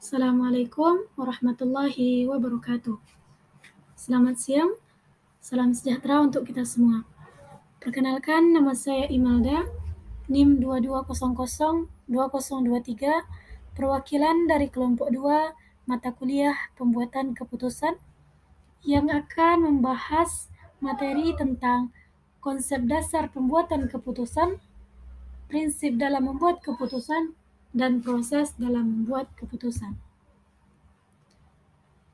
Assalamualaikum warahmatullahi wabarakatuh. Selamat siang, salam sejahtera untuk kita semua. Perkenalkan, nama saya Imelda, NIM 22002023, perwakilan dari kelompok 2 mata kuliah pembuatan keputusan yang akan membahas materi tentang konsep dasar pembuatan keputusan, prinsip dalam membuat keputusan, dan proses dalam membuat keputusan.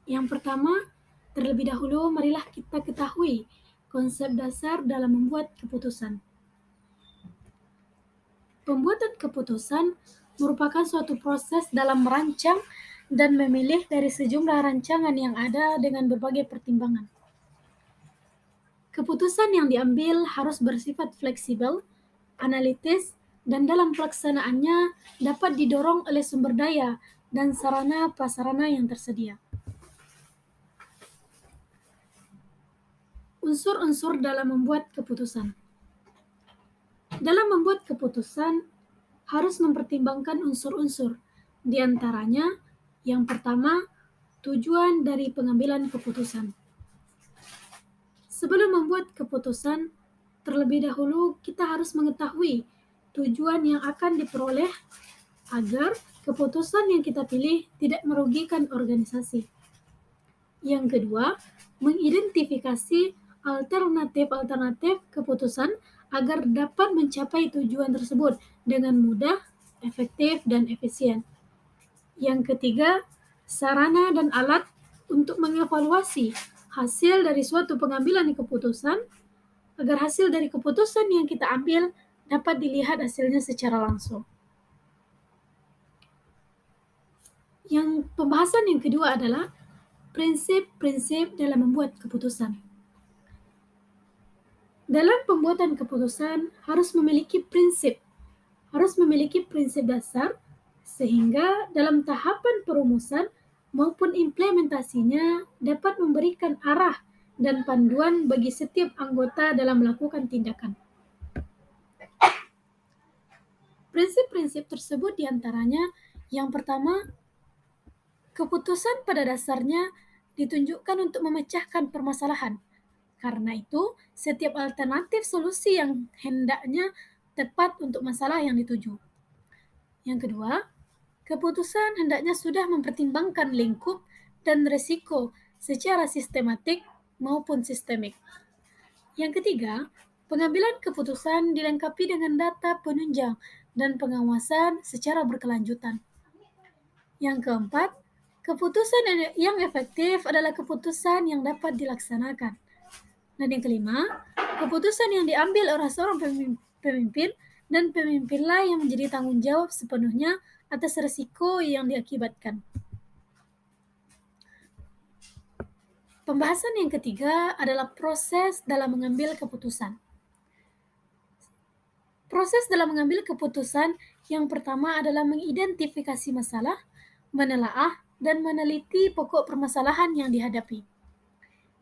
Yang pertama, terlebih dahulu marilah kita ketahui konsep dasar dalam membuat keputusan. Pembuatan keputusan merupakan suatu proses dalam merancang dan memilih dari sejumlah rancangan yang ada dengan berbagai pertimbangan. Keputusan yang diambil harus bersifat fleksibel, analitis, dan dalam pelaksanaannya dapat didorong oleh sumber daya dan sarana prasarana yang tersedia. Unsur-unsur dalam membuat keputusan. Dalam membuat keputusan harus mempertimbangkan unsur-unsur, di antaranya yang pertama, tujuan dari pengambilan keputusan. Sebelum membuat keputusan, terlebih dahulu kita harus mengetahui tujuan yang akan diperoleh agar keputusan yang kita pilih tidak merugikan organisasi. Yang kedua, mengidentifikasi alternatif-alternatif keputusan agar dapat mencapai tujuan tersebut dengan mudah, efektif, dan efisien. Yang ketiga, sarana dan alat untuk mengevaluasi hasil dari suatu pengambilan keputusan agar hasil dari keputusan yang kita ambil dapat dilihat hasilnya secara langsung. Yang pembahasan yang kedua adalah prinsip-prinsip dalam membuat keputusan. Dalam pembuatan keputusan harus memiliki prinsip dasar sehingga dalam tahapan perumusan maupun implementasinya dapat memberikan arah dan panduan bagi setiap anggota dalam melakukan tindakan. Prinsip-prinsip tersebut diantaranya yang pertama, keputusan pada dasarnya ditunjukkan untuk memecahkan permasalahan. Karena itu, setiap alternatif solusi yang hendaknya tepat untuk masalah yang dituju. Yang kedua, keputusan hendaknya sudah mempertimbangkan lingkup dan risiko secara sistematik maupun sistemik. Yang ketiga, pengambilan keputusan dilengkapi dengan data penunjang dan pengawasan secara berkelanjutan. Yang keempat, keputusan yang efektif adalah keputusan yang dapat dilaksanakan. Dan yang kelima, keputusan yang diambil oleh seorang pemimpin dan pemimpinlah yang menjadi tanggung jawab sepenuhnya atas risiko yang diakibatkan. Pembahasan yang ketiga adalah proses dalam mengambil keputusan. Proses dalam mengambil keputusan yang pertama adalah mengidentifikasi masalah, menelaah, dan meneliti pokok permasalahan yang dihadapi.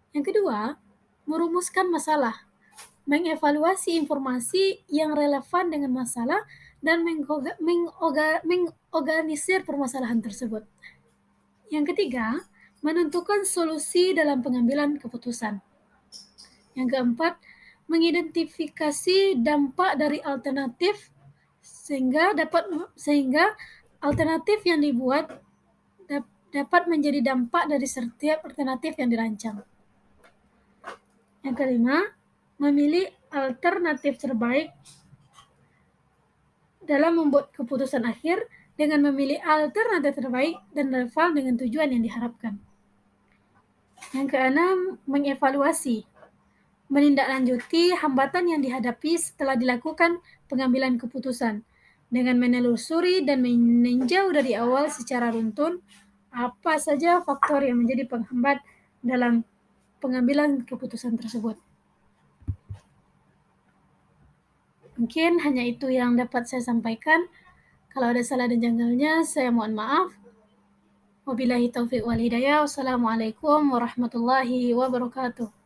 Yang kedua, merumuskan masalah, mengevaluasi informasi yang relevan dengan masalah, dan mengorganisir permasalahan tersebut. Yang ketiga, menentukan solusi dalam pengambilan keputusan. Yang keempat, mengidentifikasi dampak dari alternatif sehingga alternatif yang dibuat dapat menjadi dampak dari setiap alternatif yang dirancang. Yang kelima, memilih alternatif terbaik dalam membuat keputusan akhir dengan memilih alternatif terbaik dan relevan dengan tujuan yang diharapkan. Yang keenam, mengevaluasi, menindaklanjuti hambatan yang dihadapi setelah dilakukan pengambilan keputusan dengan menelusuri dan meninjau dari awal secara runtun apa saja faktor yang menjadi penghambat dalam pengambilan keputusan tersebut. Mungkin hanya itu yang dapat saya sampaikan. Kalau ada salah dan janggalnya, saya mohon maaf. Wabillahi taufiq wal hidayah. Wassalamualaikum warahmatullahi wabarakatuh.